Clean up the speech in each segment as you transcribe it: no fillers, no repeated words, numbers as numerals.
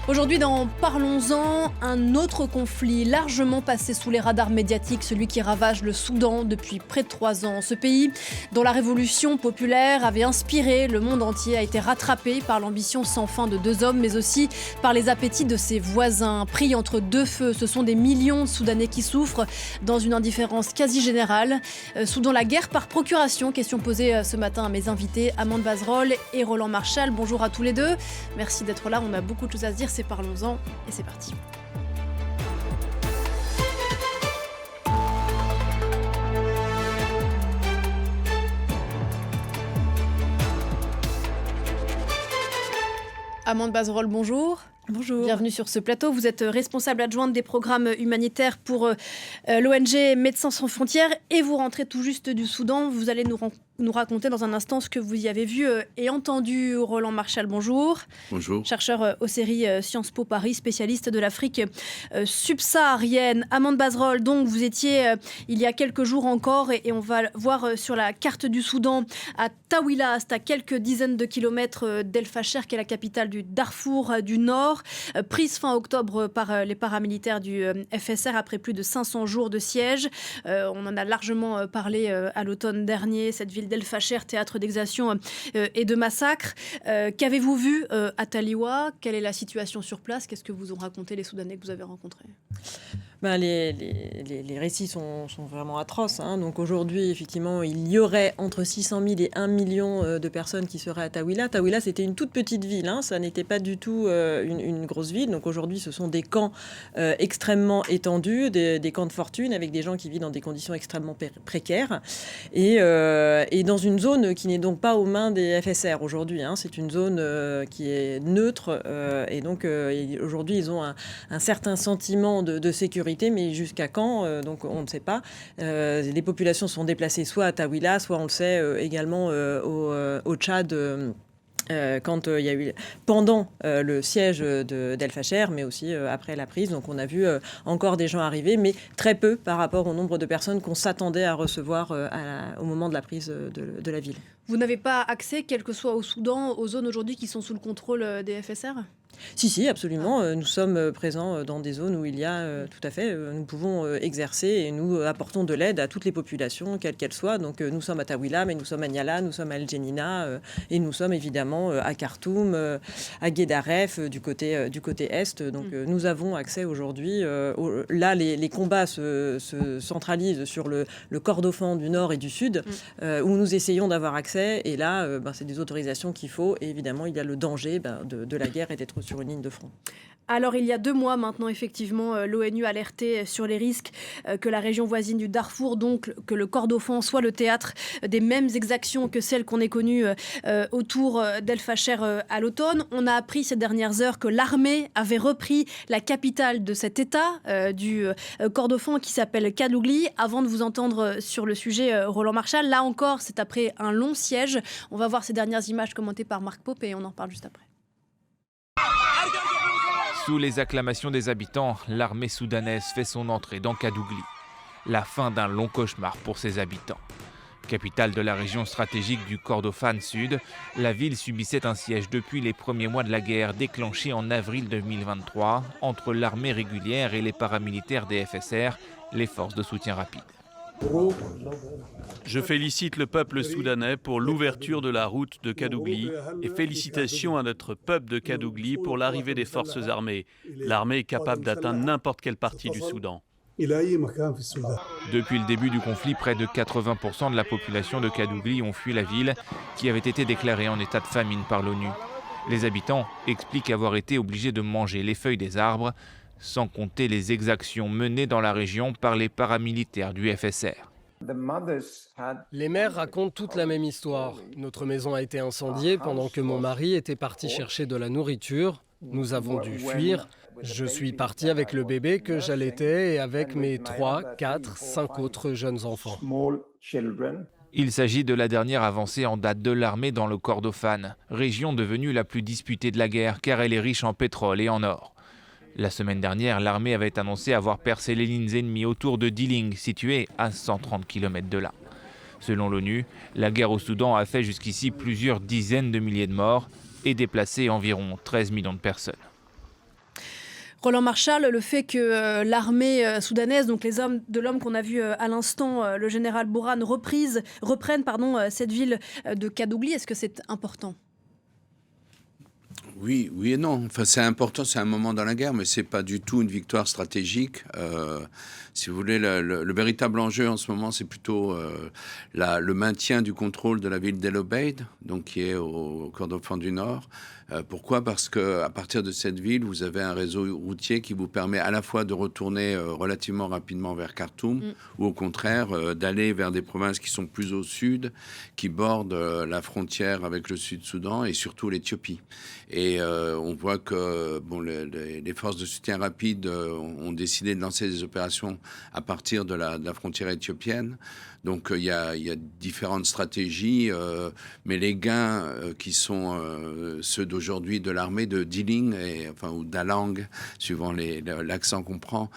Aujourd'hui dans Parlons-en, un autre conflit largement passé sous les radars médiatiques, celui qui ravage le Soudan depuis près de 3 ans. Ce pays, dont la révolution populaire avait inspiré le monde entier, a été rattrapé par l'ambition sans fin de 2 hommes, mais aussi par les appétits de ses voisins. Pris entre 2 feux, ce sont des millions de Soudanais qui souffrent dans une indifférence quasi générale. Soudan, la guerre par procuration, question posée ce matin à mes invités, Amande Bazerol et Roland Marchal. Bonjour à tous les deux. Merci d'être là, on a beaucoup de choses à se dire. Parlons-en et c'est parti. Amande Bazerol, bonjour. Bonjour. Bienvenue sur ce plateau. Vous êtes responsable adjointe des programmes humanitaires pour l'ONG Médecins sans frontières et vous rentrez tout juste du Soudan. Vous allez nous raconter dans un instant ce que vous y avez vu et entendu. Roland Marchal, bonjour. Bonjour. Chercheur aux séries Sciences Po Paris, spécialiste de l'Afrique subsaharienne. Amande Bazerol, donc vous étiez il y a quelques jours encore et on va voir sur la carte du Soudan à Tawila, c'est à quelques dizaines de kilomètres d'El Fasher, qui est la capitale du Darfour du Nord. Prise fin octobre par les paramilitaires du FSR après plus de 500 jours de siège. On en a largement parlé à l'automne dernier, cette ville d'El Fasher, théâtre d'exactions et de massacres. Qu'avez-vous vu à Taliwa? Quelle est la situation sur place? Qu'est-ce que vous ont raconté les Soudanais que vous avez rencontrés? Les récits sont vraiment atroces. Donc aujourd'hui, effectivement, il y aurait entre 600 000 et 1 million de personnes qui seraient à Tawila. Tawila, c'était une toute petite ville. Ça n'était pas du tout une grosse ville. Donc aujourd'hui, ce sont des camps extrêmement étendus, des camps de fortune avec des gens qui vivent dans des conditions extrêmement précaires. Et dans une zone qui n'est donc pas aux mains des FSR aujourd'hui. C'est une zone qui est neutre. Et donc aujourd'hui, ils ont un certain sentiment de sécurité. Mais jusqu'à quand donc on ne sait pas. Les populations sont déplacées soit à Tawila, soit on le sait également au Tchad. Quand il y a eu pendant le siège d'El Fasher, mais aussi après la prise. Donc on a vu encore des gens arriver, mais très peu par rapport au nombre de personnes qu'on s'attendait à recevoir au moment de la prise de la ville. Vous n'avez pas accès, quel que soit au Soudan, aux zones aujourd'hui qui sont sous le contrôle des FSR ? Si, absolument. Nous sommes présents dans des zones où il y a, tout à fait, nous pouvons exercer et nous apportons de l'aide à toutes les populations, quelles qu'elles soient. Donc nous sommes à Tawila, mais nous sommes à Niala, nous sommes à El Genina et nous sommes évidemment à Khartoum, à Guédaref, du côté est. Donc nous avons accès aujourd'hui. Là, les combats se centralisent sur le Kordofan du nord et du sud, où nous essayons d'avoir accès. Et là, c'est des autorisations qu'il faut. Et évidemment, il y a le danger de la guerre et d'être sur une ligne de front. Alors, il y a 2 mois maintenant, effectivement, l'ONU alertait sur les risques que la région voisine du Darfour, donc que le Kordofan, soit le théâtre des mêmes exactions que celles qu'on est connues autour d'El Fasher à l'automne. On a appris ces dernières heures que l'armée avait repris la capitale de cet État du Kordofan qui s'appelle Kadougli. Avant de vous entendre sur le sujet, Roland Marchal, là encore, c'est après un long siège. On va voir ces dernières images commentées par Marc Pope et on en parle juste après. Sous les acclamations des habitants, l'armée soudanaise fait son entrée dans Kadougli. La fin d'un long cauchemar pour ses habitants. Capitale de la région stratégique du Kordofan Sud, la ville subissait un siège depuis les premiers mois de la guerre déclenchée en avril 2023 entre l'armée régulière et les paramilitaires des FSR, les forces de soutien rapide. Je félicite le peuple soudanais pour l'ouverture de la route de Kadougli et félicitations à notre peuple de Kadougli pour l'arrivée des forces armées. L'armée est capable d'atteindre n'importe quelle partie du Soudan. Depuis le début du conflit, près de 80% de la population de Kadougli ont fui la ville qui avait été déclarée en état de famine par l'ONU. Les habitants expliquent avoir été obligés de manger les feuilles des arbres, sans compter les exactions menées dans la région par les paramilitaires du FSR. Les mères racontent toute la même histoire. Notre maison a été incendiée pendant que mon mari était parti chercher de la nourriture. Nous avons dû fuir. Je suis parti avec le bébé que j'allaitais et avec mes 3, 4, 5 autres jeunes enfants. Il s'agit de la dernière avancée en date de l'armée dans le Kordofan, région devenue la plus disputée de la guerre car elle est riche en pétrole et en or. La semaine dernière, l'armée avait annoncé avoir percé les lignes ennemies autour de Diling, située à 130 km de là. Selon l'ONU, la guerre au Soudan a fait jusqu'ici plusieurs dizaines de milliers de morts et déplacé environ 13 millions de personnes. Roland Marshall, le fait que l'armée soudanaise, donc les hommes de l'homme qu'on a vu à l'instant, le général Bourhan, reprennent cette ville de Kadougli, est-ce que c'est important ? Oui et non. Enfin, c'est important, c'est un moment dans la guerre, mais c'est pas du tout une victoire stratégique. Si vous voulez, le véritable enjeu en ce moment, c'est plutôt le maintien du contrôle de la ville d'El Obeid, donc qui est au Kordofan du Nord. Pourquoi ? Parce qu'à partir de cette ville, vous avez un réseau routier qui vous permet à la fois de retourner relativement rapidement vers Khartoum, ou au contraire d'aller vers des provinces qui sont plus au sud, qui bordent la frontière avec le Sud-Soudan et surtout l'Éthiopie. Et on voit que les forces de soutien rapide ont décidé de lancer des opérations à partir de la frontière éthiopienne. Donc il y a différentes stratégies, mais les gains qui sont ceux d'aujourd'hui de l'armée de Diling, ou d'Alang, suivant l'accent qu'on prend,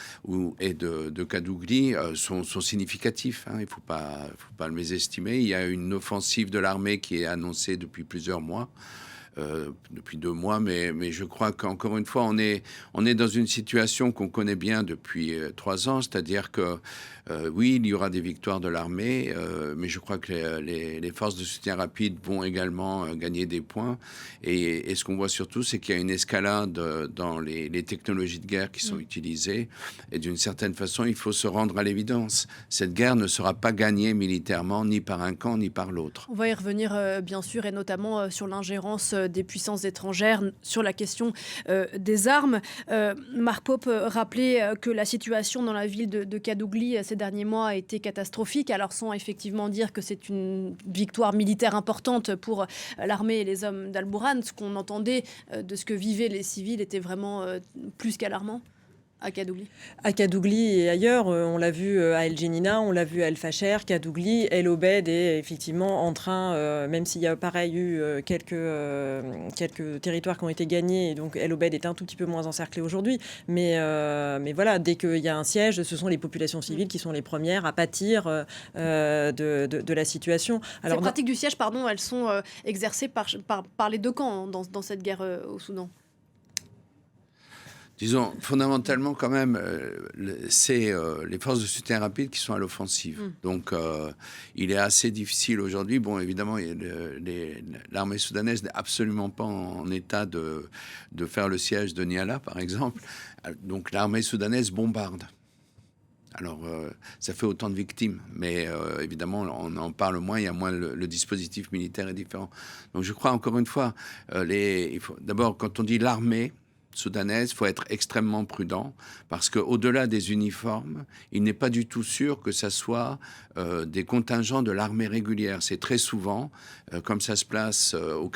et de Kadougli, sont significatifs. Il ne faut pas le mésestimer. Il y a une offensive de l'armée qui est annoncée depuis plusieurs mois. Depuis 2 mois, mais je crois qu'encore une fois, on est dans une situation qu'on connaît bien depuis 3 ans, c'est-à-dire que oui, il y aura des victoires de l'armée, mais je crois que les forces de soutien rapide vont également gagner des points. Et ce qu'on voit surtout, c'est qu'il y a une escalade dans les technologies de guerre qui sont utilisées. Et d'une certaine façon, il faut se rendre à l'évidence. Cette guerre ne sera pas gagnée militairement, ni par un camp, ni par l'autre. On va y revenir, bien sûr, et notamment sur l'ingérence des puissances étrangères, sur la question des armes. Mark Pope rappelait que la situation dans la ville de Kadougli ces derniers mois a été catastrophique, alors sans effectivement dire que c'est une victoire militaire importante pour l'armée et les hommes d'Al-Bourhan. Ce qu'on entendait de ce que vivaient les civils était vraiment plus qu'alarmant. À Kadougli. À Kadougli et ailleurs, on l'a vu à El Jenina, on l'a vu à El Fasher, Kadougli, El Obeid est effectivement en train, même s'il y a pareil eu quelques territoires qui ont été gagnés, et donc El Obeid est un tout petit peu moins encerclé aujourd'hui, mais voilà, dès qu'il y a un siège, ce sont les populations civiles qui sont les premières à pâtir de la situation. Alors, ces pratiques du siège, elles sont exercées par les deux camps dans cette guerre au Soudan. Disons, fondamentalement, quand même, c'est les forces de soutien rapide qui sont à l'offensive. Donc, il est assez difficile aujourd'hui. Bon, évidemment, l'armée soudanaise n'est absolument pas en état de faire le siège de Niala, par exemple. Donc, l'armée soudanaise bombarde. Alors, ça fait autant de victimes, mais évidemment, on en parle moins, il y a moins, le dispositif militaire est différent. Donc, je crois, encore une fois, d'abord, quand on dit l'armée soudanaise, il faut être extrêmement prudent parce qu'au-delà des uniformes, il n'est pas du tout sûr que ça soit des contingents de l'armée régulière. C'est très souvent, comme ça se place au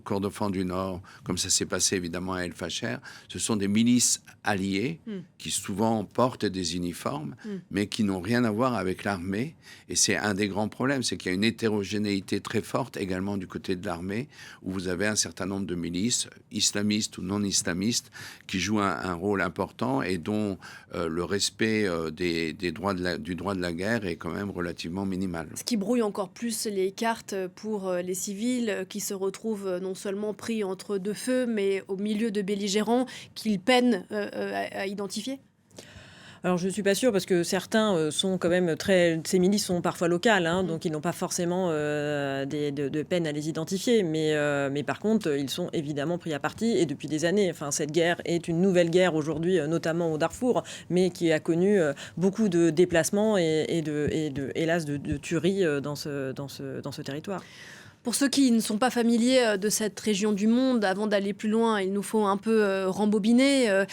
Kordofan du Nord, comme ça s'est passé évidemment à El Fasher, ce sont des milices alliées qui souvent portent des uniformes, mais qui n'ont rien à voir avec l'armée. Et c'est un des grands problèmes, c'est qu'il y a une hétérogénéité très forte également du côté de l'armée, où vous avez un certain nombre de milices, islamistes ou non islamistes, qui jouent un rôle important et dont le respect du droit de la guerre est quand même relativement minimal. Ce qui brouille encore plus les cartes pour les civils qui se retrouvent non seulement pris entre deux feux, mais au milieu de belligérants qu'ils peinent à identifier. Alors je ne suis pas sûre parce que certains sont quand même ces milices sont parfois locales, donc ils n'ont pas forcément de peine à les identifier, mais par contre ils sont évidemment pris à partie et depuis des années. Enfin, cette guerre est une nouvelle guerre aujourd'hui, notamment au Darfour, mais qui a connu beaucoup de déplacements et hélas de tueries dans ce territoire. Pour ceux qui ne sont pas familiers de cette région du monde, avant d'aller plus loin, il nous faut un peu rembobiner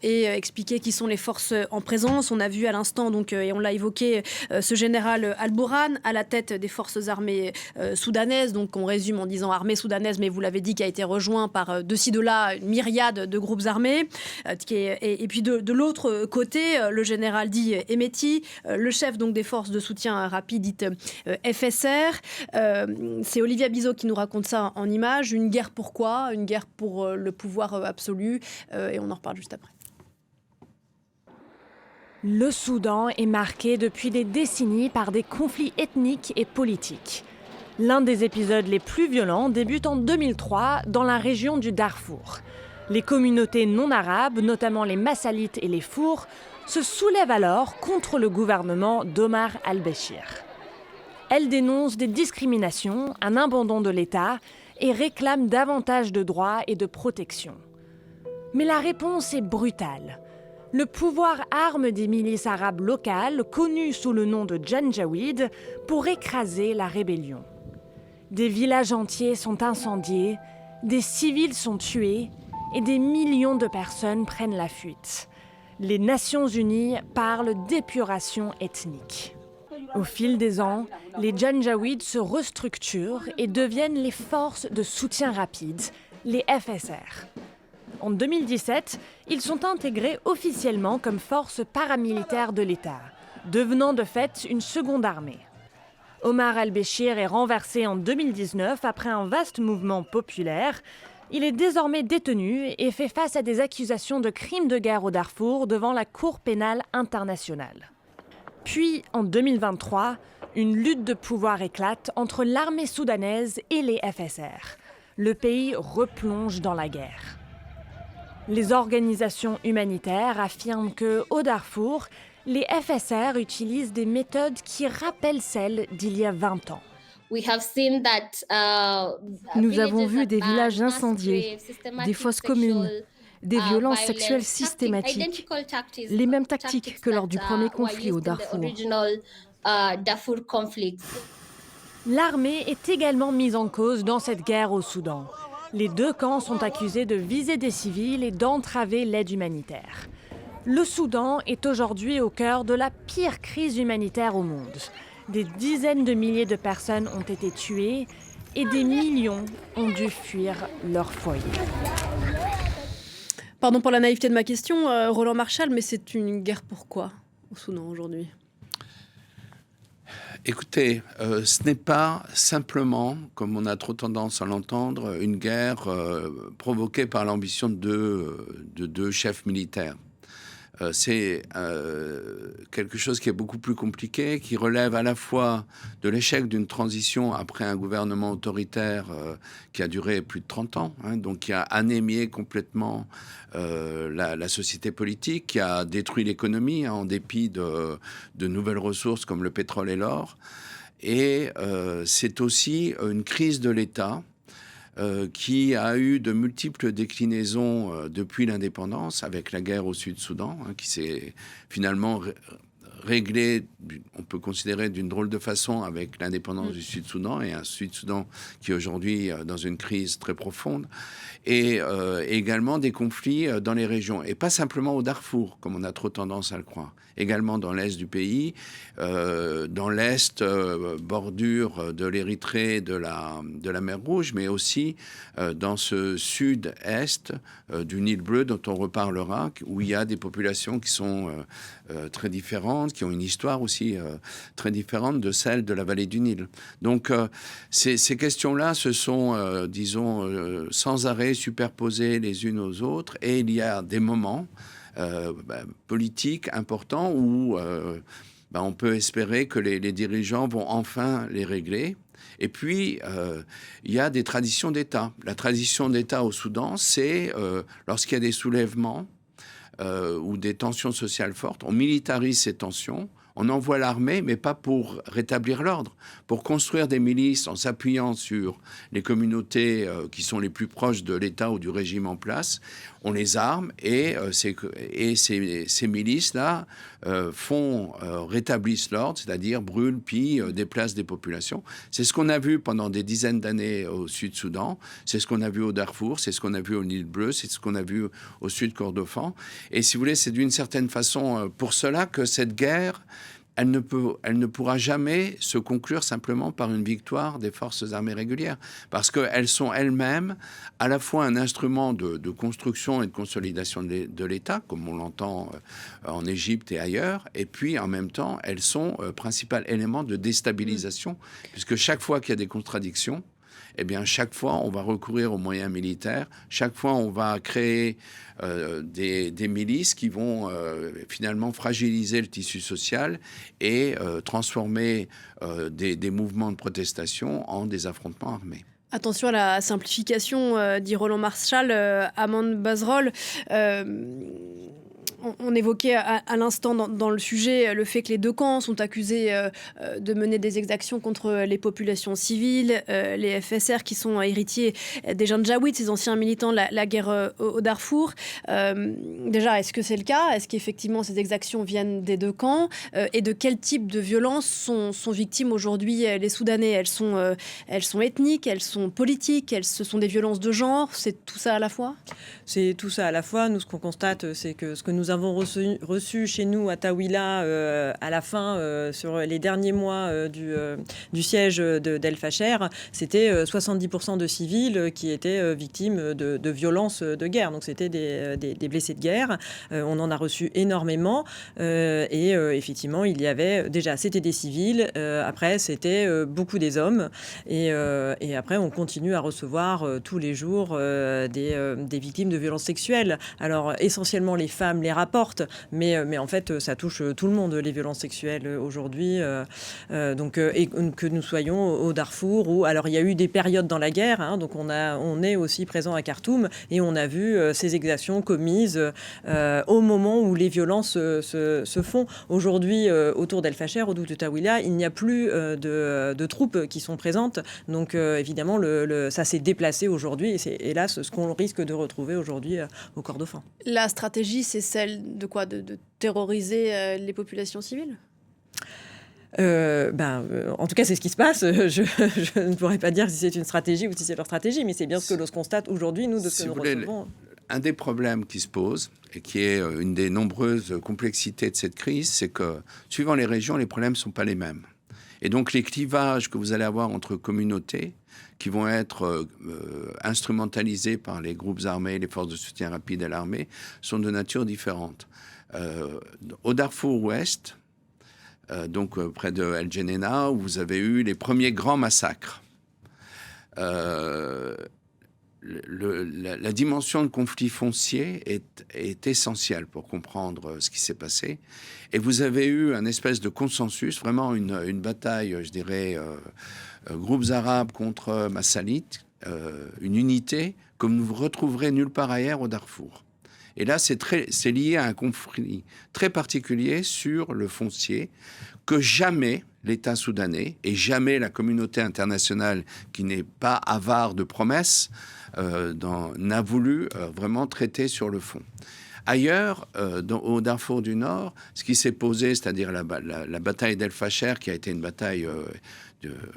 et expliquer qui sont les forces en présence. On a vu à l'instant, donc, et on l'a évoqué, ce général Al-Bourhan à la tête des forces armées soudanaises. Donc on résume en disant armée soudanaise, mais vous l'avez dit, qui a été rejoint par de ci de là une myriade de groupes armés. Et puis de l'autre côté, le général dit Hemeti, le chef donc des forces de soutien rapide dites FSR. C'est Olivia Bizot qui nous raconte ça en images. Une guerre pourquoi ? Une guerre pour le pouvoir absolu. Et on en reparle juste après. Le Soudan est marqué depuis des décennies par des conflits ethniques et politiques. L'un des épisodes les plus violents débute en 2003 dans la région du Darfour. Les communautés non arabes, notamment les Massalites et les Fours, se soulèvent alors contre le gouvernement d'Omar al-Béchir. Elles dénoncent des discriminations, un abandon de l'État et réclament davantage de droits et de protection. Mais la réponse est brutale. Le pouvoir arme des milices arabes locales, connues sous le nom de Janjaweed, pour écraser la rébellion. Des villages entiers sont incendiés, des civils sont tués et des millions de personnes prennent la fuite. Les Nations Unies parlent d'épuration ethnique. Au fil des ans, les Janjaweed se restructurent et deviennent les forces de soutien rapide, les FSR. En 2017, ils sont intégrés officiellement comme force paramilitaire de l'État, devenant de fait une seconde armée. Omar al-Béchir est renversé en 2019 après un vaste mouvement populaire. Il est désormais détenu et fait face à des accusations de crimes de guerre au Darfour devant la Cour pénale internationale. Puis, en 2023, une lutte de pouvoir éclate entre l'armée soudanaise et les FSR. Le pays replonge dans la guerre. Les organisations humanitaires affirment qu'au Darfour, les FSR utilisent des méthodes qui rappellent celles d'il y a 20 ans. Nous avons vu des villages incendiés, des fosses communes, des violences sexuelles systématiques, les mêmes tactiques que lors du premier conflit au Darfour. L'armée est également mise en cause dans cette guerre au Soudan. Les deux camps sont accusés de viser des civils et d'entraver l'aide humanitaire. Le Soudan est aujourd'hui au cœur de la pire crise humanitaire au monde. Des dizaines de milliers de personnes ont été tuées et des millions ont dû fuir leur foyer. Pardon pour la naïveté de ma question, Roland Marchal, mais c'est une guerre pourquoi au Soudan aujourd'hui ? Écoutez, ce n'est pas simplement, comme on a trop tendance à l'entendre, une guerre provoquée par l'ambition de deux chefs militaires. C'est quelque chose qui est beaucoup plus compliqué, qui relève à la fois de l'échec d'une transition après un gouvernement autoritaire qui a duré plus de 30 ans, donc qui a anémié complètement la société politique, qui a détruit l'économie en dépit de nouvelles ressources comme le pétrole et l'or. Et c'est aussi une crise de l'État qui a eu de multiples déclinaisons depuis l'indépendance, avec la guerre au Sud-Soudan, qui s'est finalement réglée, on peut considérer d'une drôle de façon, avec l'indépendance du Sud-Soudan, et un Sud-Soudan qui est aujourd'hui dans une crise très profonde, et également des conflits dans les régions, et pas simplement au Darfour, comme on a trop tendance à le croire, également dans l'est du pays, dans l'est, bordure de l'Érythrée, de la mer Rouge, mais aussi dans ce sud-est du Nil bleu dont on reparlera, où il y a des populations qui sont très différentes, qui ont une histoire aussi très différente de celle de la vallée du Nil. Donc ces questions-là se sont, disons, sans arrêt superposées les unes aux autres, et il y a des moments politiques importants où on peut espérer que les dirigeants vont enfin les régler. Et puis, il y a des traditions d'État. La tradition d'État au Soudan, c'est lorsqu'il y a des soulèvements ou des tensions sociales fortes, on militarise ces tensions, on envoie l'armée, mais pas pour rétablir l'ordre, pour construire des milices en s'appuyant sur les communautés qui sont les plus proches de l'État ou du régime en place. On les arme et ces milices-là rétablissent l'ordre, c'est-à-dire brûlent, pillent, déplacent des populations. C'est ce qu'on a vu pendant des dizaines d'années au Sud-Soudan, c'est ce qu'on a vu au Darfour, c'est ce qu'on a vu au Nil bleu, c'est ce qu'on a vu au Sud-Kordofan. Et si vous voulez, c'est d'une certaine façon pour cela que cette guerre, elle ne pourra jamais se conclure simplement par une victoire des forces armées régulières, parce qu'elles sont elles-mêmes à la fois un instrument de construction et de consolidation de l'État, comme on l'entend en Égypte et ailleurs, et puis en même temps, elles sont principal élément de déstabilisation, puisque chaque fois qu'il y a des contradictions, eh bien, chaque fois, on va recourir aux moyens militaires. Chaque fois, on va créer des milices qui vont finalement fragiliser le tissu social et transformer des mouvements de protestation en des affrontements armés. Attention à la simplification, dit Roland Marchal. Amande Bazerolles, on évoquait à l'instant dans le sujet le fait que les deux camps sont accusés de mener des exactions contre les populations civiles, les FSR qui sont héritiers des Janjaouites, ces anciens militants de la guerre au Darfour. Déjà, est-ce que c'est le cas? Est-ce qu'effectivement ces exactions viennent des deux camps? Et de quel type de violences sont victimes aujourd'hui les Soudanais? Elles sont ethniques, elles sont politiques, ce sont des violences de genre? C'est tout ça à la fois? C'est tout ça à la fois. Nous, ce qu'on constate, c'est que ce que nous avons reçu chez nous à Taouila à la fin, sur les derniers mois du siège d'El Facher, c'était 70% de civils qui étaient victimes de violences de guerre. Donc c'était des blessés de guerre. On en a reçu énormément. Et effectivement, il y avait déjà, c'était des civils. Après, c'était beaucoup des hommes. Et après, on continue à recevoir tous les jours des victimes de violences sexuelles. Alors, essentiellement, les femmes les rapportent, mais en fait, ça touche tout le monde, les violences sexuelles aujourd'hui. Et que nous soyons au Darfour, où alors il y a eu des périodes dans la guerre, hein, donc on est aussi présent à Khartoum, et on a vu ces exactions commises au moment où les violences se font. Aujourd'hui, autour d'El Facher, au de Taouila, il n'y a plus de troupes qui sont présentes, donc évidemment, ça s'est déplacé aujourd'hui, et c'est hélas ce qu'on risque de retrouver aujourd'hui au Kordofan. La stratégie, c'est celle de quoi? De terroriser les populations civiles? En tout cas, c'est ce qui se passe. Je ne pourrais pas dire si c'est une stratégie ou si c'est leur stratégie, mais c'est bien ce que l'on constate aujourd'hui, nous, de ce que nous recevons. Un des problèmes qui se pose, et qui est une des nombreuses complexités de cette crise, c'est que, suivant les régions, les problèmes ne sont pas les mêmes. Et donc, les clivages que vous allez avoir entre communautés, qui vont être instrumentalisés par les groupes armés, les forces de soutien rapide à l'armée, sont de nature différente. Au Darfour Ouest, donc près de El Geneina, où vous avez eu les premiers grands massacres, la dimension de conflit foncier est essentielle pour comprendre ce qui s'est passé. Et vous avez eu un espèce de consensus, vraiment une bataille, je dirais, groupes arabes contre massalites, une unité comme vous retrouverez nulle part ailleurs au Darfour. Et là, c'est lié à un conflit très particulier sur le foncier que jamais l'État soudanais et jamais la communauté internationale, qui n'est pas avare de promesses, n'a voulu vraiment traiter sur le fond. Ailleurs, au Darfour du Nord, ce qui s'est posé, c'est-à-dire la bataille d'El Facher, qui a été une bataille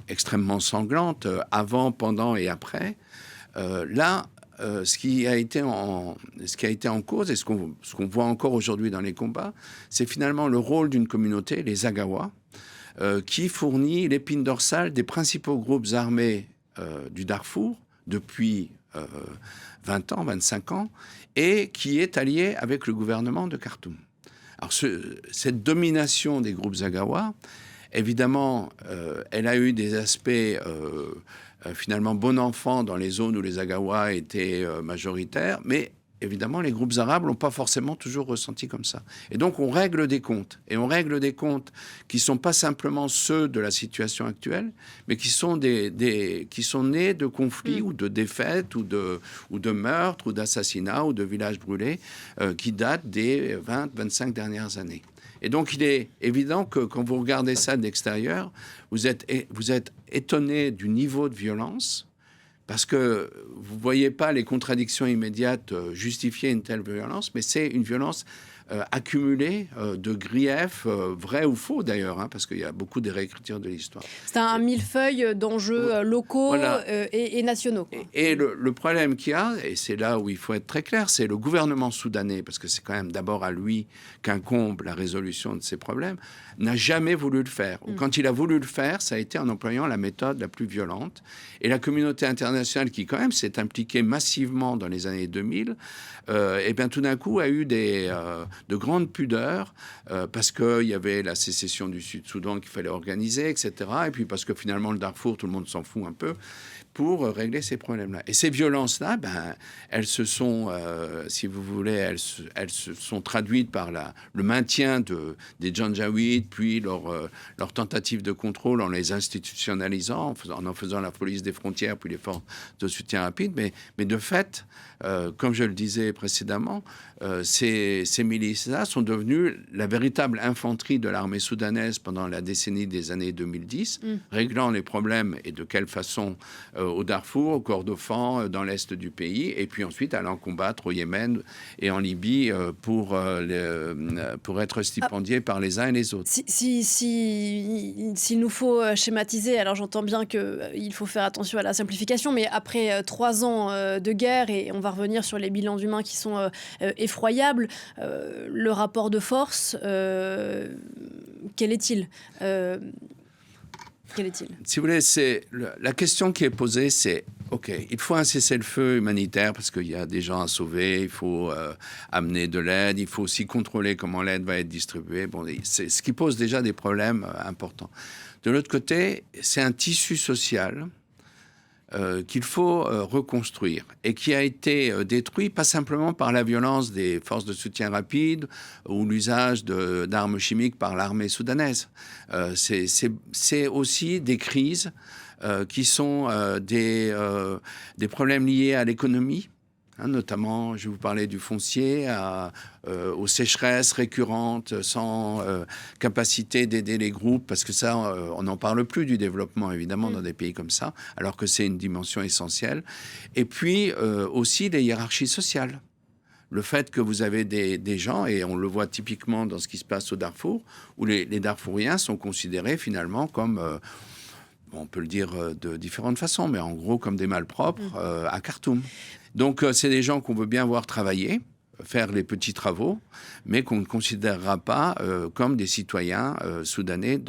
extrêmement sanglante, avant, pendant et après, ce qui a été en cause, et ce qu'on voit encore aujourd'hui dans les combats, c'est finalement le rôle d'une communauté, les Agawa, qui fournit l'épine dorsale des principaux groupes armés du Darfour depuis 20 ans, 25 ans, et qui est allié avec le gouvernement de Khartoum. Alors cette domination des groupes Agawa, évidemment, elle a eu des aspects finalement bon enfant dans les zones où les Agawa étaient majoritaires, mais évidemment, les groupes arabes l'ont pas forcément toujours ressenti comme ça. Et donc, on règle des comptes. Et on règle des comptes qui sont pas simplement ceux de la situation actuelle, mais qui sont qui sont nés de conflits ou de défaites ou de meurtres ou d'assassinats ou de villages brûlés qui datent des 20-25 dernières années. Et donc, il est évident que quand vous regardez ça de l'extérieur, vous êtes étonné du niveau de violence, parce que vous ne voyez pas les contradictions immédiates justifier une telle violence, mais c'est une violence accumulée de griefs, vrais ou faux d'ailleurs, hein, parce qu'il y a beaucoup de réécritures de l'histoire. C'est un millefeuille d'enjeux locaux et nationaux. Et le problème qu'il y a, et c'est là où il faut être très clair, c'est le gouvernement soudanais, parce que c'est quand même d'abord à lui qu'incombe la résolution de ces problèmes, n'a jamais voulu le faire. Quand il a voulu le faire, ça a été en employant la méthode la plus violente. Et la communauté internationale, qui quand même s'est impliquée massivement dans les années 2000, et bien tout d'un coup a eu de grandes pudeurs, parce qu'il y avait la sécession du Sud-Soudan qu'il fallait organiser, etc. Et puis parce que finalement le Darfour, tout le monde s'en fout un peu. pour régler ces problèmes-là. Et ces violences-là, elles se sont, si vous voulez, elles se sont traduites par le maintien des Janjaweed, puis leur tentative de contrôle en les institutionnalisant, en faisant la police des frontières, puis les forces de soutien rapide. Mais de fait, comme je le disais précédemment, ces milices-là sont devenues la véritable infanterie de l'armée soudanaise pendant la décennie des années 2010, réglant les problèmes et de quelle façon au Darfour, au Kordofan, dans l'est du pays, et puis ensuite allant combattre au Yémen et en Libye pour être stipendiés par les uns et les autres. S'il nous faut schématiser, alors j'entends bien qu'il faut faire attention à la simplification, mais après 3 ans de guerre, et on va revenir sur les bilans humains qui sont effroyables, le rapport de force, quel est-il Si vous voulez, la question qui est posée, c'est OK, il faut un cessez-le-feu humanitaire parce qu'il y a des gens à sauver, il faut amener de l'aide, il faut aussi contrôler comment l'aide va être distribuée. Bon, c'est ce qui pose déjà des problèmes importants. De l'autre côté, c'est un tissu social qu'il faut reconstruire et qui a été détruit pas simplement par la violence des forces de soutien rapide ou l'usage d'armes chimiques par l'armée soudanaise. C'est aussi des crises qui sont des problèmes liés à l'économie. Notamment, je vais vous parler du foncier, aux sécheresses récurrentes, sans capacité d'aider les groupes, parce que ça, on n'en parle plus du développement, évidemment, dans des pays comme ça, alors que c'est une dimension essentielle. Et puis, aussi les hiérarchies sociales. Le fait que vous avez des gens, et on le voit typiquement dans ce qui se passe au Darfour, où les Darfouriens sont considérés finalement comme... on peut le dire de différentes façons, mais en gros comme des malpropres à Khartoum. Donc, c'est des gens qu'on veut bien voir travailler, faire les petits travaux, mais qu'on ne considérera pas comme des citoyens soudanais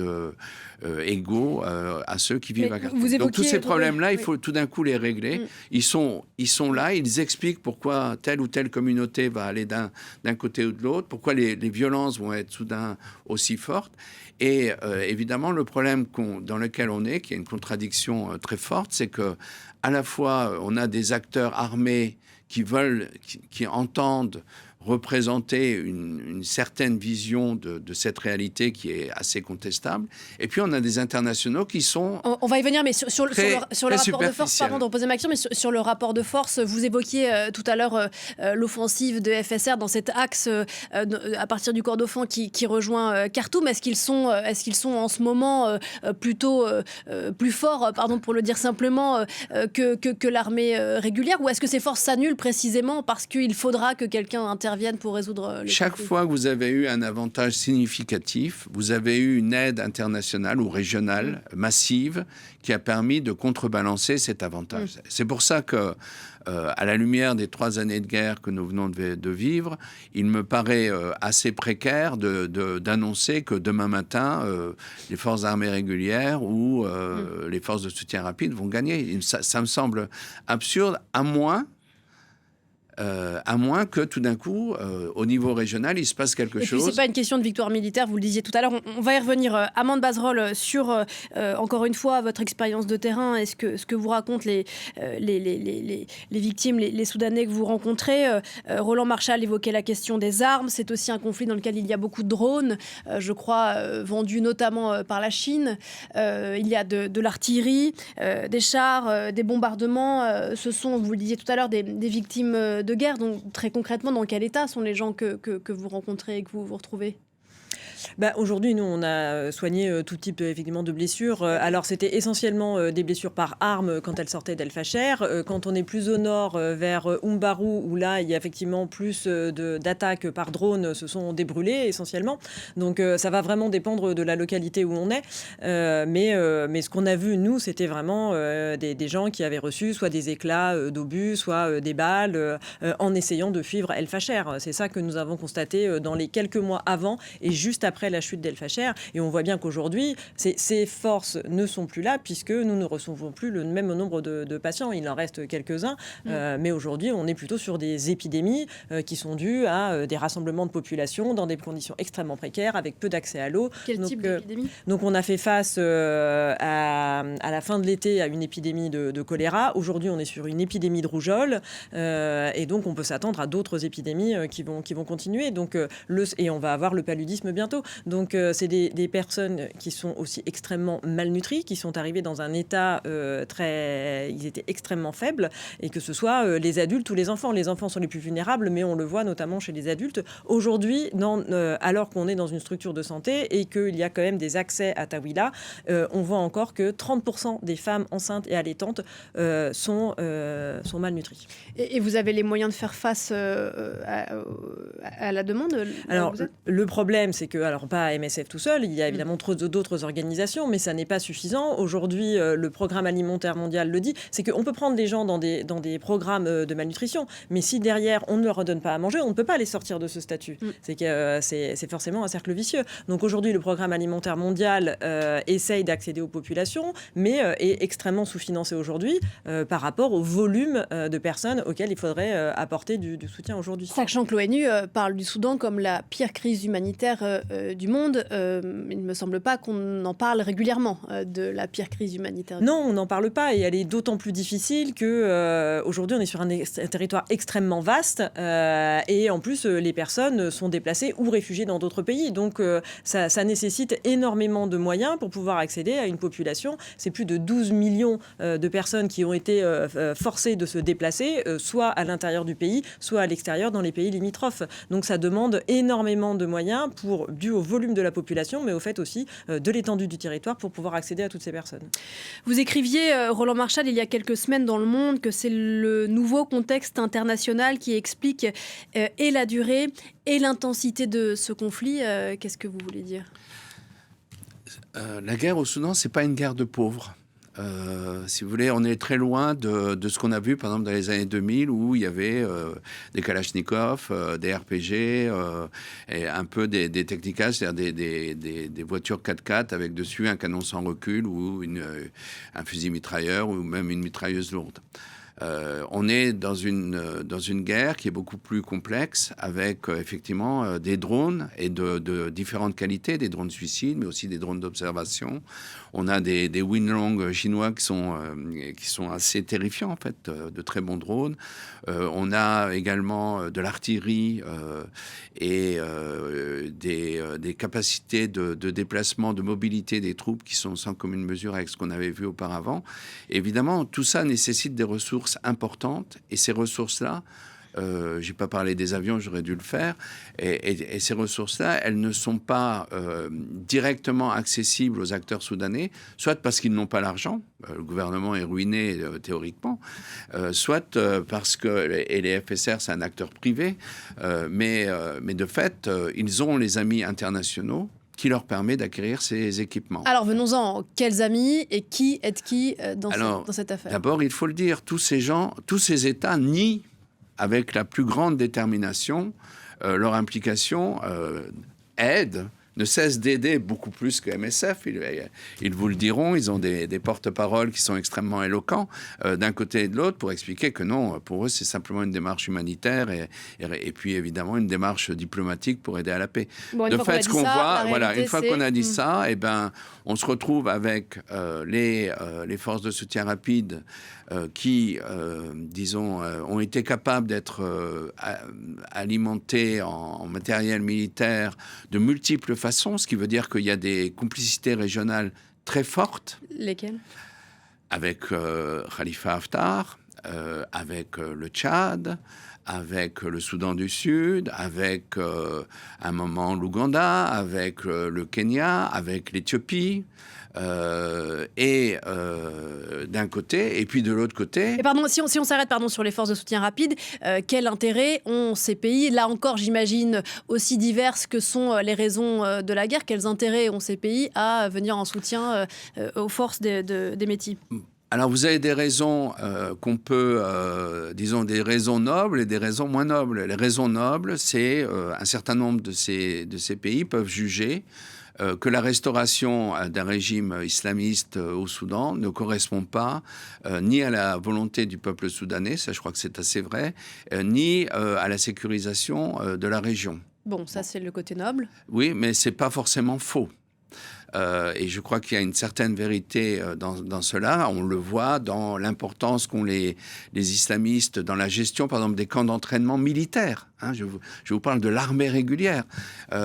égaux à ceux qui vivent à Khartoum. Donc, tous ces problèmes-là, il faut tout d'un coup les régler. Ils sont là, ils expliquent pourquoi telle ou telle communauté va aller d'un côté ou de l'autre, pourquoi les violences vont être soudain aussi fortes. Et évidemment, le problème dans lequel on est, qui est une contradiction très forte, c'est que à la fois, on a des acteurs armés qui entendent représenter une certaine vision de cette réalité qui est assez contestable. Et puis, on a des internationaux qui sont... On va y venir, mais sur le rapport de force, pardon de reposer ma question, mais sur le rapport de force, vous évoquiez tout à l'heure l'offensive de FSR dans cet axe à partir du Kordofan qui rejoint Khartoum. Est-ce qu'ils sont en ce moment plutôt plus forts, pardon pour le dire simplement, que l'armée régulière, ou est-ce que ces forces s'annulent précisément parce qu'il faudra que quelqu'un intervienne pour résoudre les Chaque conflits. fois que vous avez eu un avantage significatif, vous avez eu une aide internationale ou régionale massive qui a permis de contrebalancer cet avantage. C'est pour ça que, à la lumière des 3 années de guerre que nous venons de vivre, il me paraît assez précaire d'annoncer que demain matin, les forces armées régulières ou les forces de soutien rapide vont gagner. Ça me semble absurde, à moins que tout d'un coup, au niveau régional, il se passe quelque chose. Et puis, c'est pas une question de victoire militaire, vous le disiez tout à l'heure. On va y revenir. Amande Bazrol, sur, encore une fois, votre expérience de terrain et ce que vous racontent les victimes, les Soudanais que vous rencontrez. Roland Marchal évoquait la question des armes. C'est aussi un conflit dans lequel il y a beaucoup de drones, je crois, vendus notamment par la Chine. Il y a de l'artillerie, des chars, des bombardements. Ce sont, vous le disiez tout à l'heure, des victimes de guerre. Donc, très concrètement, dans quel état sont les gens que vous rencontrez et que vous retrouvez ? Aujourd'hui, nous, on a soigné tout type effectivement de blessures. Alors, c'était essentiellement des blessures par arme quand elles sortaient d'El Fasher. Quand on est plus au nord, vers Umbaru, où là, il y a effectivement plus d'attaques par drone, ce sont des brûlés essentiellement. Donc, ça va vraiment dépendre de la localité où on est. Mais ce qu'on a vu, nous, c'était vraiment des gens qui avaient reçu soit des éclats d'obus, soit des balles, en essayant de fuir El Fasher. C'est ça que nous avons constaté dans les quelques mois avant et juste après après la chute d'El Fasher. Et on voit bien qu'aujourd'hui, ces forces ne sont plus là puisque nous ne recevons plus le même nombre de patients. Il en reste quelques-uns. Mais aujourd'hui, on est plutôt sur des épidémies qui sont dues à des rassemblements de population dans des conditions extrêmement précaires, avec peu d'accès à l'eau. Quel type d'épidémie ? Donc on a fait face à la fin de l'été à une épidémie de choléra. Aujourd'hui, on est sur une épidémie de rougeole. Et donc, on peut s'attendre à d'autres épidémies qui vont continuer. Donc, et on va avoir le paludisme bientôt. Donc, c'est des personnes qui sont aussi extrêmement malnutries, qui sont arrivées dans un état ils étaient extrêmement faibles. Et que ce soit les adultes ou les enfants. Les enfants sont les plus vulnérables, mais on le voit notamment chez les adultes. Aujourd'hui, alors qu'on est dans une structure de santé et qu'il y a quand même des accès à Taweelah, on voit encore que 30% des femmes enceintes et allaitantes sont malnutries. Et vous avez les moyens de faire face à la demande ? Alors, le problème, c'est que, alors pas à MSF tout seul, il y a évidemment d'autres organisations, mais ça n'est pas suffisant. Aujourd'hui, le programme alimentaire mondial le dit, c'est qu'on peut prendre des gens dans des programmes de malnutrition, mais si derrière, on ne leur redonne pas à manger, on ne peut pas les sortir de ce statut. C'est forcément un cercle vicieux. Donc aujourd'hui, le programme alimentaire mondial essaye d'accéder aux populations, mais est extrêmement sous-financé aujourd'hui par rapport au volume de personnes auxquelles il faudrait apporter du soutien aujourd'hui. Sachant que l'ONU parle du Soudan comme la pire crise humanitaire du monde, il ne me semble pas qu'on en parle régulièrement de la pire crise humanitaire. Non, on n'en parle pas et elle est d'autant plus difficile que aujourd'hui on est sur un territoire extrêmement vaste et en plus les personnes sont déplacées ou réfugiées dans d'autres pays. Donc ça nécessite énormément de moyens pour pouvoir accéder à une population. C'est plus de 12 millions de personnes qui ont été forcées de se déplacer, soit à l'intérieur du pays, soit à l'extérieur dans les pays limitrophes. Donc ça demande énormément de moyens dû au volume de la population, mais au fait aussi de l'étendue du territoire pour pouvoir accéder à toutes ces personnes. Vous écriviez, Roland Marchal, il y a quelques semaines dans Le Monde, que c'est le nouveau contexte international qui explique et la durée et l'intensité de ce conflit. Qu'est-ce que vous voulez dire ? La guerre au Soudan, c'est pas une guerre de pauvres. Si vous voulez, on est très loin de ce qu'on a vu, par exemple, dans les années 2000, où il y avait des Kalachnikov, des RPG, et un peu des Technicas, c'est-à-dire des voitures 4x4 avec dessus un canon sans recul ou un fusil mitrailleur ou même une mitrailleuse lourde. On est dans une guerre qui est beaucoup plus complexe avec effectivement des drones et de différentes qualités, des drones suicides, mais aussi des drones d'observation. On a des Winlong chinois qui sont assez terrifiants en fait, de très bons drones. On a également de l'artillerie et des capacités de déplacement, de mobilité des troupes qui sont sans commune mesure avec ce qu'on avait vu auparavant. Et évidemment, tout ça nécessite des ressources importantes et ces ressources-là, j'ai pas parlé des avions, j'aurais dû le faire, et ces ressources-là, elles ne sont pas directement accessibles aux acteurs soudanais, soit parce qu'ils n'ont pas l'argent, le gouvernement est ruiné théoriquement, soit parce que, et les FSR c'est un acteur privé, mais de fait, ils ont les amis internationaux qui leur permet d'acquérir ces équipements. Alors venons-en, quels amis et qui est qui dans cette affaire ? D'abord, il faut le dire, tous ces États nient avec la plus grande détermination leur implication, ne cesse d'aider beaucoup plus que MSF. Ils vous le diront, ils ont des porte-paroles qui sont extrêmement éloquents d'un côté et de l'autre pour expliquer que non, pour eux, c'est simplement une démarche humanitaire et puis évidemment une démarche diplomatique pour aider à la paix. Bon, de fait, ce qu'on voit, voilà, une fois qu'on a dit ça, eh ben, on se retrouve avec les forces de soutien rapide qui, disons, ont été capables d'être alimentées en matériel militaire de multiples façons, ce qui veut dire qu'il y a des complicités régionales très fortes. Lesquelles ? Avec Khalifa Haftar, avec le Tchad, avec le Soudan du Sud, avec un moment l'Ouganda, avec le Kenya, avec l'Éthiopie. D'un côté, et puis de l'autre côté... Et pardon, si on s'arrête sur les forces de soutien rapide, quel intérêt ont ces pays, là encore j'imagine aussi diverses que sont les raisons de la guerre, quels intérêts ont ces pays à venir en soutien aux forces des Métis ? Alors, vous avez des raisons qu'on peut, disons, des raisons nobles et des raisons moins nobles. Les raisons nobles, c'est un certain nombre de ces pays peuvent juger que la restauration d'un régime islamiste au Soudan ne correspond pas ni à la volonté du peuple soudanais, ça je crois que c'est assez vrai, ni à la sécurisation de la région. Bon, ça c'est le côté noble. Oui, mais c'est pas forcément faux. Et je crois qu'il y a une certaine vérité dans cela. On le voit dans l'importance qu'ont les islamistes dans la gestion, par exemple, des camps d'entraînement militaires. Hein, je vous parle de l'armée régulière,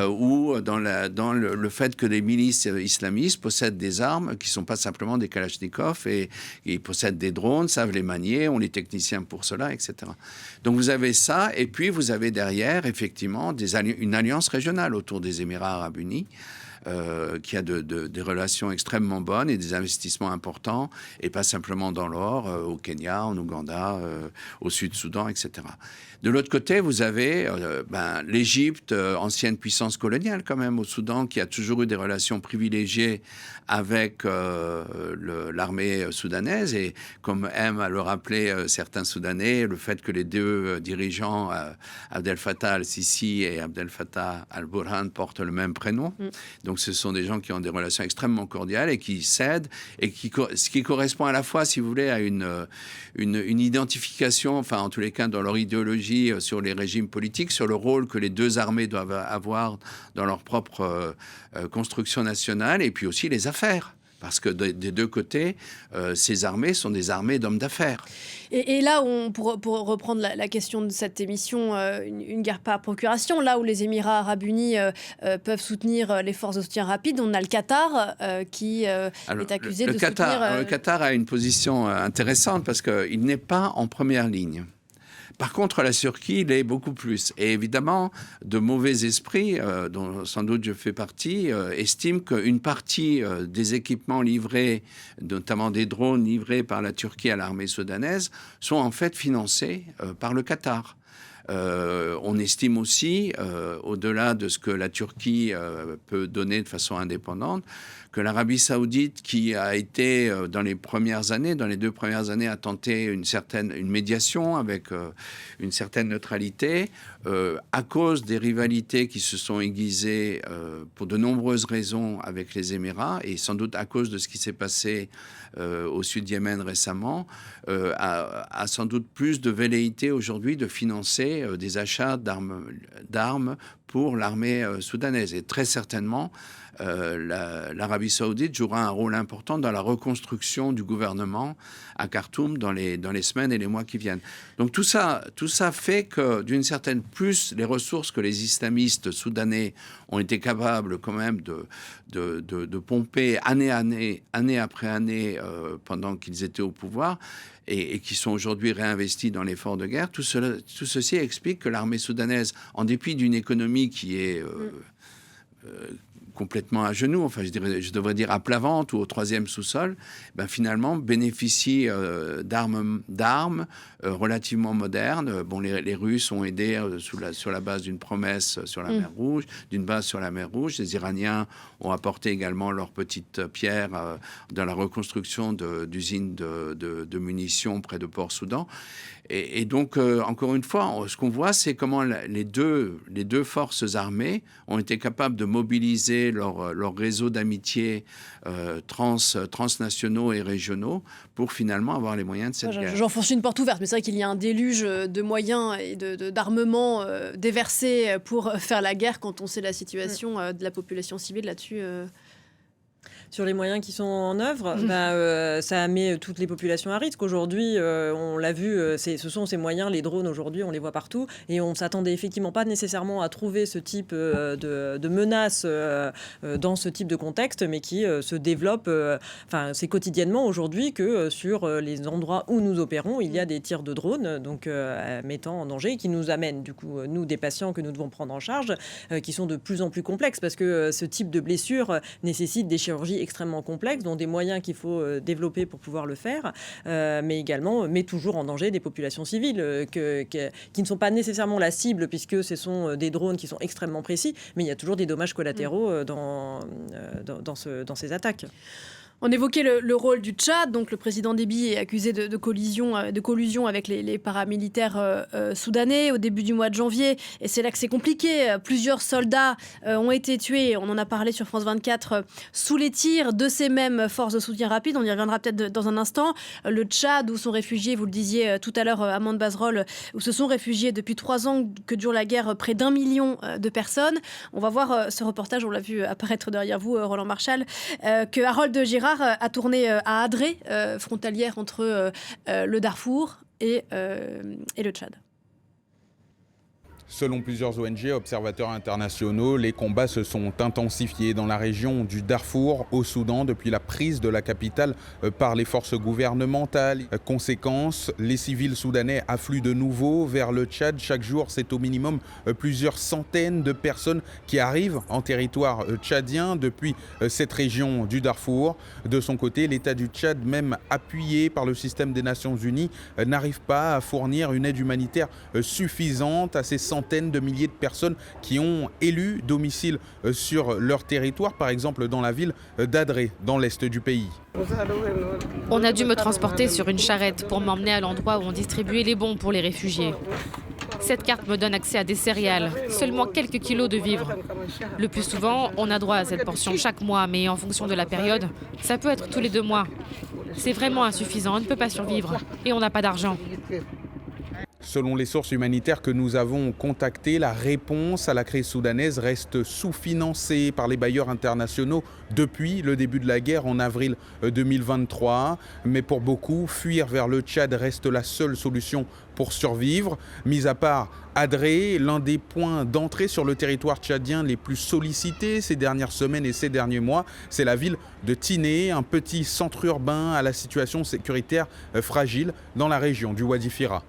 ou dans le fait que les milices islamistes possèdent des armes qui ne sont pas simplement des kalachnikovs, et ils possèdent des drones, savent les manier, ont les techniciens pour cela, etc. Donc vous avez ça, et puis vous avez derrière, effectivement, une alliance régionale autour des Émirats arabes unis, qui a des relations extrêmement bonnes et des investissements importants, et pas simplement dans l'or, au Kenya, en Ouganda, au Sud-Soudan, etc. De l'autre côté, vous avez l'Égypte, ancienne puissance coloniale quand même au Soudan, qui a toujours eu des relations privilégiées avec l'armée soudanaise, et comme aiment à le rappeler certains Soudanais, le fait que les deux dirigeants, Abdel Fattah al-Sisi et Abdel Fattah al-Burhan, portent le même prénom. Donc ce sont des gens qui ont des relations extrêmement cordiales et qui cèdent, et ce qui correspond à la fois, si vous voulez, à une identification, enfin en tous les cas dans leur idéologie, sur les régimes politiques, sur le rôle que les deux armées doivent avoir dans leur propre construction nationale, et puis aussi les affaires. Parce que des deux côtés, ces armées sont des armées d'hommes d'affaires. Et là, pour reprendre la question de cette émission, une guerre par procuration, là où les Émirats arabes unis peuvent soutenir les forces de soutien rapide, on a le Qatar qui est accusé de soutenir... Le Qatar a une position intéressante parce qu'il n'est pas en première ligne. Par contre, la Turquie l'est beaucoup plus. Et évidemment, de mauvais esprits, dont sans doute je fais partie, estiment qu'une partie des équipements livrés, notamment des drones livrés par la Turquie à l'armée soudanaise, sont en fait financés par le Qatar. On estime aussi, au-delà de ce que la Turquie peut donner de façon indépendante, que l'Arabie saoudite, qui a été dans les 2 premières années, a tenté une médiation avec une certaine neutralité, à cause des rivalités qui se sont aiguisées pour de nombreuses raisons avec les Émirats, et sans doute à cause de ce qui s'est passé au sud du Yémen récemment, a sans doute plus de velléité aujourd'hui de financer des achats d'armes pour l'armée soudanaise. Et très certainement, l'Arabie saoudite jouera un rôle important dans la reconstruction du gouvernement à Khartoum dans les semaines et les mois qui viennent. Donc tout ça fait que, d'une certaine, plus les ressources que les islamistes soudanais ont été capables quand même de pomper année après année pendant qu'ils étaient au pouvoir, et qui sont aujourd'hui réinvestis dans l'effort de guerre, tout ceci explique que l'armée soudanaise, en dépit d'une économie qui est complètement à genoux, enfin je devrais dire à plat ventre ou au 3e sous-sol, finalement bénéficie d'armes relativement modernes. Bon, les Russes ont aidé sur la base d'une promesse sur la mer Rouge, d'une base sur la mer Rouge. Les Iraniens ont apporté également leur petite pierre dans la reconstruction d'usines de munitions près de Port-Soudan. Et donc, encore une fois, ce qu'on voit, c'est comment les deux forces armées ont été capables de mobiliser leur réseau d'amitié transnationaux et régionaux pour finalement avoir les moyens de cette guerre. J'enfonce une porte ouverte, mais c'est vrai qu'il y a un déluge de moyens et d'armements déversés pour faire la guerre quand on sait la situation de la population civile là-dessus. Sur les moyens qui sont en œuvre, ça met toutes les populations à risque. Aujourd'hui, on l'a vu, ce sont ces moyens, les drones aujourd'hui, on les voit partout, et on ne s'attendait effectivement pas nécessairement à trouver ce type de menaces dans ce type de contexte, mais qui se développe. C'est quotidiennement aujourd'hui que sur les endroits où nous opérons, il y a des tirs de drones, donc mettant en danger, qui nous amènent du coup, nous, des patients que nous devons prendre en charge, qui sont de plus en plus complexes, parce que ce type de blessure nécessite des chirurgies extrêmement complexes, dont des moyens qu'il faut développer pour pouvoir le faire, mais également met toujours en danger des populations civiles qui ne sont pas nécessairement la cible, puisque ce sont des drones qui sont extrêmement précis, mais il y a toujours des dommages collatéraux dans ces attaques. On évoquait le rôle du Tchad. Donc, le président Déby est accusé de collusion avec les paramilitaires soudanais au début du mois de janvier. Et c'est là que c'est compliqué. Plusieurs soldats ont été tués, on en a parlé sur France 24, sous les tirs de ces mêmes forces de soutien rapide. On y reviendra peut-être dans un instant. Le Tchad, où sont réfugiés, vous le disiez tout à l'heure, Amande Bazrol, où se sont réfugiés depuis 3 ans que dure la guerre près d'1 million de personnes. On va voir ce reportage, on l'a vu apparaître derrière vous, Roland Marchal, que Harold Girard a tourné à Adré, frontalière entre le Darfour et le Tchad. Selon plusieurs ONG, observateurs internationaux, les combats se sont intensifiés dans la région du Darfour, au Soudan, depuis la prise de la capitale par les forces gouvernementales. Conséquence, les civils soudanais affluent de nouveau vers le Tchad. Chaque jour, c'est au minimum plusieurs centaines de personnes qui arrivent en territoire tchadien depuis cette région du Darfour. De son côté, l'État du Tchad, même appuyé par le système des Nations Unies, n'arrive pas à fournir une aide humanitaire suffisante à ces centaines de milliers de personnes qui ont élu domicile sur leur territoire, par exemple dans la ville d'Adré, dans l'est du pays. On a dû me transporter sur une charrette pour m'emmener à l'endroit où on distribuait les bons pour les réfugiés. Cette carte me donne accès à des céréales, seulement quelques kilos de vivres. Le plus souvent, on a droit à cette portion chaque mois, mais en fonction de la période, ça peut être tous les 2 mois. C'est vraiment insuffisant, on ne peut pas survivre et on n'a pas d'argent. Selon les sources humanitaires que nous avons contactées, la réponse à la crise soudanaise reste sous-financée par les bailleurs internationaux depuis le début de la guerre en avril 2023. Mais pour beaucoup, fuir vers le Tchad reste la seule solution pour survivre. Mis à part Adré, l'un des points d'entrée sur le territoire tchadien les plus sollicités ces dernières semaines et ces derniers mois, c'est la ville de Tiné, un petit centre urbain à la situation sécuritaire fragile dans la région du Wadi Fira.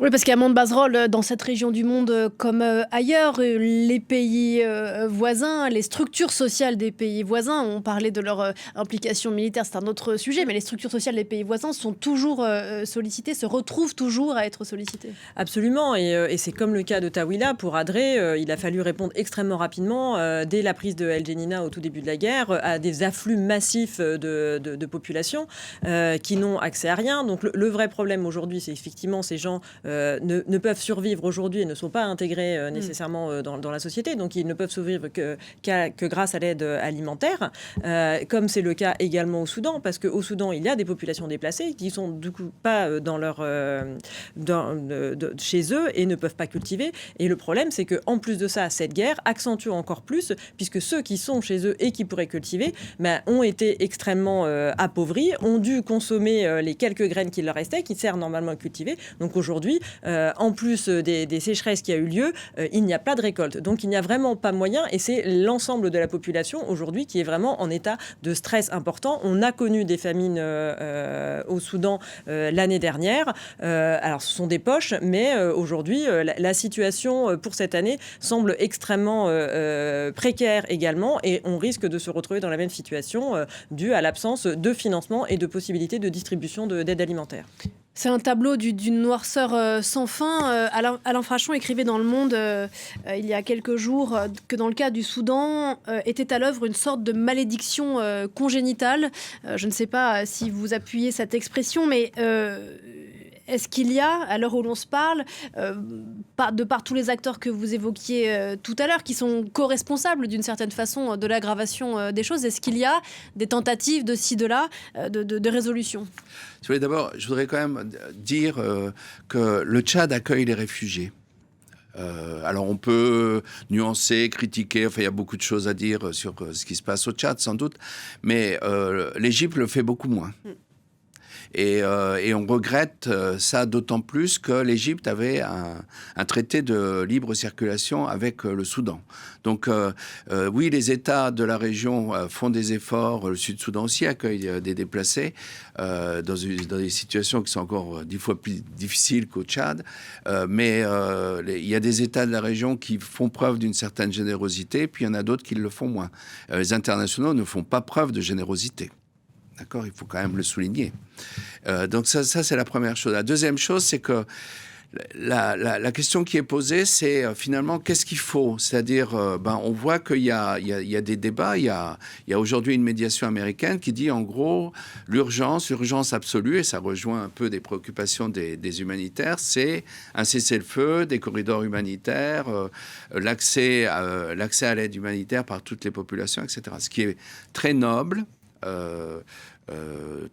Oui, parce qu'Amande Bazrol, dans cette région du monde comme ailleurs, les pays voisins, les structures sociales des pays voisins, on parlait de leur implication militaire, c'est un autre sujet, mais les structures sociales des pays voisins sont toujours sollicitées, se retrouvent toujours à être sollicitées. Absolument, et c'est comme le cas de Tawila. Pour Adré, il a fallu répondre extrêmement rapidement, dès la prise de El Geneina au tout début de la guerre, à des afflux massifs de population qui n'ont accès à rien. Donc le vrai problème aujourd'hui, c'est effectivement ces gens ne peuvent survivre aujourd'hui et ne sont pas intégrés nécessairement dans la société, donc ils ne peuvent survivre que grâce à l'aide alimentaire, comme c'est le cas également au Soudan, parce qu'au Soudan, il y a des populations déplacées qui sont du coup pas chez eux et ne peuvent pas cultiver. Et le problème, c'est qu'en plus de ça, cette guerre accentue encore plus, puisque ceux qui sont chez eux et qui pourraient cultiver ont été extrêmement appauvris, ont dû consommer les quelques graines qu'il leur restait, qui servent normalement à cultiver. Donc aujourd'hui, en plus des sécheresses qui a eu lieu, il n'y a pas de récolte. Donc il n'y a vraiment pas moyen, et c'est l'ensemble de la population aujourd'hui qui est vraiment en état de stress important. On a connu des famines au Soudan l'année dernière. Alors ce sont des poches, mais aujourd'hui la situation pour cette année semble extrêmement précaire également, et on risque de se retrouver dans la même situation due à l'absence de financement et de possibilités de distribution d'aide alimentaire. C'est un tableau d'une noirceur sans fin. Alain Frachon écrivait dans Le Monde il y a quelques jours que dans le cas du Soudan était à l'œuvre une sorte de malédiction congénitale. Je ne sais pas si vous appuyez cette expression, mais est-ce qu'il y a, à l'heure où l'on se parle, de par tous les acteurs que vous évoquiez tout à l'heure, qui sont co-responsables d'une certaine façon de l'aggravation des choses, est-ce qu'il y a des tentatives de ci, de là, de résolution ? D'abord, je voudrais quand même dire que le Tchad accueille les réfugiés. Alors on peut nuancer, critiquer, enfin il y a beaucoup de choses à dire sur ce qui se passe au Tchad sans doute, mais l'Égypte le fait beaucoup moins. Et on regrette ça d'autant plus que l'Égypte avait un traité de libre circulation avec le Soudan. Donc oui, les États de la région font des efforts. Le Sud-Soudan aussi accueille des déplacés dans des situations qui sont encore 10 fois plus difficiles qu'au Tchad. Mais il y a des États de la région qui font preuve d'une certaine générosité, puis il y en a d'autres qui le font moins. Les internationaux ne font pas preuve de générosité. D'accord, il faut quand même le souligner. Donc ça c'est la première chose. La deuxième chose, c'est que La question qui est posée, c'est finalement qu'est-ce qu'il faut? C'est-à-dire, on voit qu'il y a des débats. Il y a aujourd'hui une médiation américaine qui dit en gros l'urgence absolue, et ça rejoint un peu des préoccupations des humanitaires, c'est un cessez-le-feu, des corridors humanitaires, l'accès à l'aide humanitaire par toutes les populations, etc. Ce qui est très noble.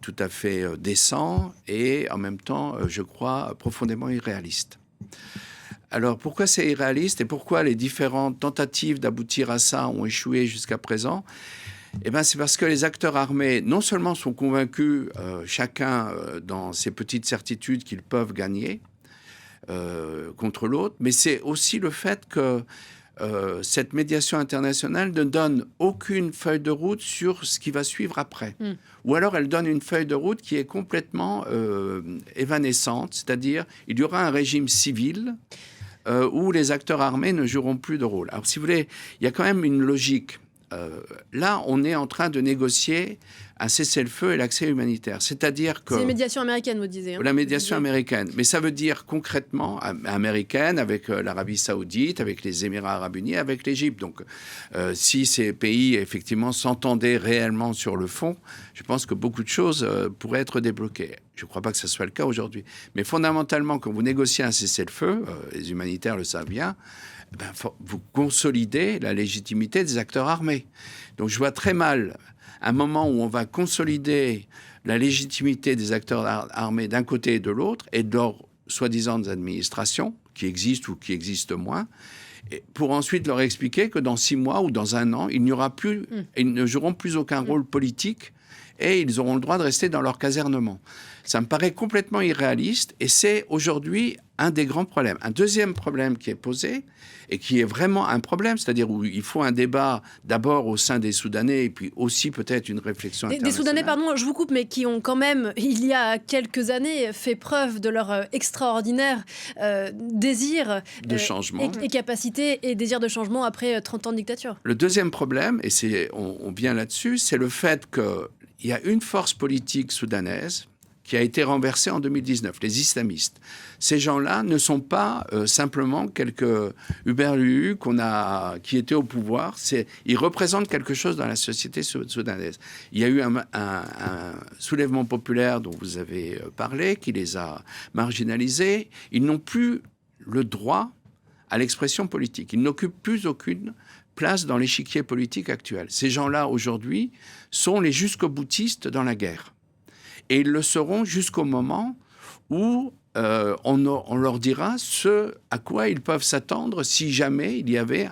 Tout à fait décent et en même temps, je crois, profondément irréaliste. Alors, pourquoi c'est irréaliste et pourquoi les différentes tentatives d'aboutir à ça ont échoué jusqu'à présent? Eh bien, c'est parce que les acteurs armés, non seulement sont convaincus, chacun dans ses petites certitudes qu'ils peuvent gagner contre l'autre, mais c'est aussi le fait que cette médiation internationale ne donne aucune feuille de route sur ce qui va suivre après. Ou alors elle donne une feuille de route qui est complètement évanescente, c'est-à-dire il y aura un régime civil où les acteurs armés ne joueront plus de rôle. Alors si vous voulez, il y a quand même une logique. Là, on est en train de négocier un cessez-le-feu et l'accès humanitaire. C'est-à-dire que... C'est une médiation américaine, vous disiez. Hein, la médiation américaine. Mais ça veut dire concrètement américaine avec l'Arabie Saoudite, avec les Émirats Arabes Unis, avec l'Égypte. Donc, si ces pays, effectivement, s'entendaient réellement sur le fond, je pense que beaucoup de choses pourraient être débloquées. Je ne crois pas que ce soit le cas aujourd'hui. Mais fondamentalement, quand vous négociez un cessez-le-feu, les humanitaires le savent bien, vous consolidez la légitimité des acteurs armés. Donc, je vois très mal un moment où on va consolider la légitimité des acteurs armés d'un côté et de l'autre, et de leurs soi-disant administrations, qui existent ou qui existent moins, pour ensuite leur expliquer que dans 6 mois ou dans 1 an, ils ne joueront plus aucun rôle politique et ils auront le droit de rester dans leur casernement. Ça me paraît complètement irréaliste et c'est aujourd'hui un des grands problèmes. Un deuxième problème qui est posé et qui est vraiment un problème, c'est-à-dire où il faut un débat d'abord au sein des Soudanais et puis aussi peut-être une réflexion internationale. Des Soudanais, pardon, je vous coupe, mais qui ont quand même, il y a quelques années, fait preuve de leur extraordinaire désir de changement et capacité et désir de changement après 30 ans de dictature. Le deuxième problème, et on vient là-dessus, c'est le fait qu'il y a une force politique soudanaise qui a été renversée en 2019, les islamistes. Ces gens-là ne sont pas simplement quelques hurluberlus qui étaient au pouvoir. Ils représentent quelque chose dans la société soudanaise. Il y a eu un soulèvement populaire dont vous avez parlé, qui les a marginalisés. Ils n'ont plus le droit à l'expression politique. Ils n'occupent plus aucune place dans l'échiquier politique actuel. Ces gens-là, aujourd'hui, sont les jusqu'au-boutistes dans la guerre. Et ils le seront jusqu'au moment où on leur dira ce à quoi ils peuvent s'attendre si jamais il y avait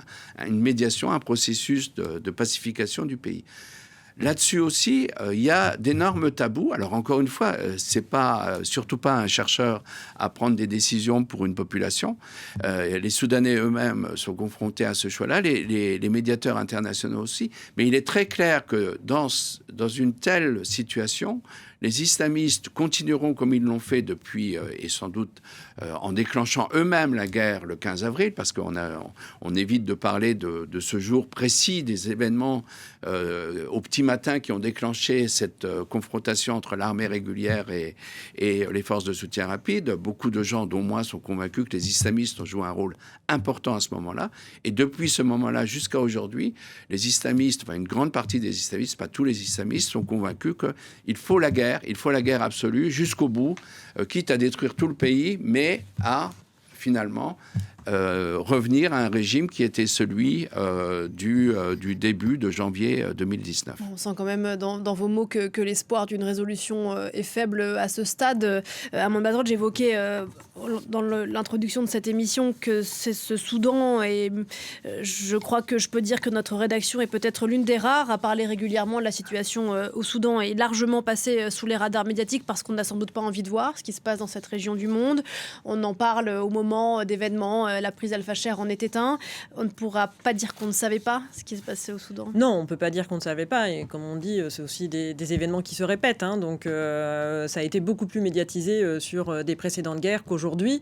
une médiation, un processus de pacification du pays. Là-dessus aussi, il y a d'énormes tabous. Alors encore une fois, c'est pas surtout pas un chercheur à prendre des décisions pour une population. Les Soudanais eux-mêmes sont confrontés à ce choix-là, les médiateurs internationaux aussi. Mais il est très clair que dans une telle situation, les islamistes continueront comme ils l'ont fait depuis, et sans doute en déclenchant eux-mêmes la guerre le 15 avril, parce qu'on évite de parler de ce jour précis, des événements au petit matin qui ont déclenché cette confrontation entre l'armée régulière et les forces de soutien rapide. Beaucoup de gens, dont moi, sont convaincus que les islamistes ont joué un rôle important à ce moment-là. Et depuis ce moment-là jusqu'à aujourd'hui, les islamistes, enfin une grande partie des islamistes, pas tous les islamistes, sont convaincus qu'il faut la guerre. Il faut la guerre absolue jusqu'au bout, quitte à détruire tout le pays, mais à finalement revenir à un régime qui était celui du début de janvier 2019. On sent quand même dans vos mots que l'espoir d'une résolution est faible à ce stade. Amand Bazrol, j'évoquais dans l'introduction de cette émission que c'est ce Soudan, et je crois que je peux dire que notre rédaction est peut-être l'une des rares à parler régulièrement de la situation au Soudan et largement passée sous les radars médiatiques parce qu'on n'a sans doute pas envie de voir ce qui se passe dans cette région du monde. On en parle au moment d'événements, la prise Al-Fasher en était un. On ne pourra pas dire qu'on ne savait pas ce qui se passait au Soudan. Non, on ne peut pas dire qu'on ne savait pas. Et comme on dit, c'est aussi des événements qui se répètent. Hein. Donc, ça a été beaucoup plus médiatisé sur des précédentes guerres qu'aujourd'hui,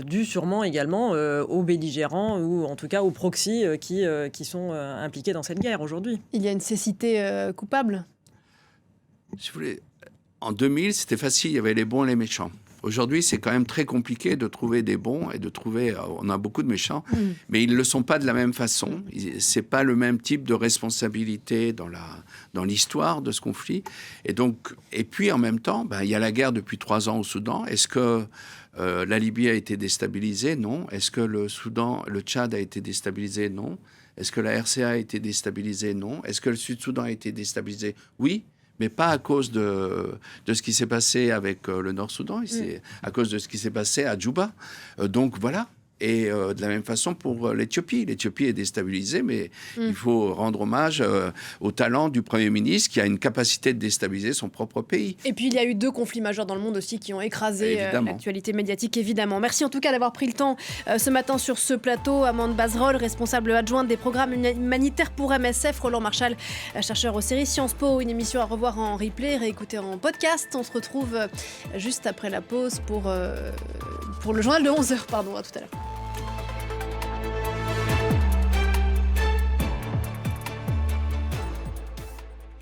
dû sûrement également aux belligérants ou en tout cas aux proxys qui sont impliqués dans cette guerre aujourd'hui. Il y a une cécité coupable. Si vous voulez, en 2000, c'était facile, il y avait les bons et les méchants. Aujourd'hui, c'est quand même très compliqué de trouver des bons et de trouver... On a beaucoup de méchants, mais ils ne le sont pas de la même façon. C'est pas le même type de responsabilité dans l'histoire de ce conflit. Et puis, en même temps, il y a la guerre depuis 3 ans au Soudan. Est-ce que la Libye a été déstabilisée? Non. Est-ce que le Tchad a été déstabilisé? Non. Est-ce que la RCA a été déstabilisée? Non. Est-ce que le Sud-Soudan a été déstabilisé? Oui. Mais pas à cause de ce qui s'est passé avec le Nord-Soudan, c'est à cause de ce qui s'est passé à Djouba. Donc voilà. Et de la même façon pour l'Éthiopie. L'Éthiopie est déstabilisée, mais il faut rendre hommage au talent du Premier ministre qui a une capacité de déstabiliser son propre pays. Et puis il y a eu 2 conflits majeurs dans le monde aussi qui ont écrasé l'actualité médiatique, évidemment. Merci en tout cas d'avoir pris le temps ce matin sur ce plateau. Amande Bazerol, responsable adjointe des programmes humanitaires pour MSF. Roland Marchal, chercheur aux séries Sciences Po. Une émission à revoir en replay, réécouter en podcast. On se retrouve juste après la pause pour le journal de 11h. À tout à l'heure.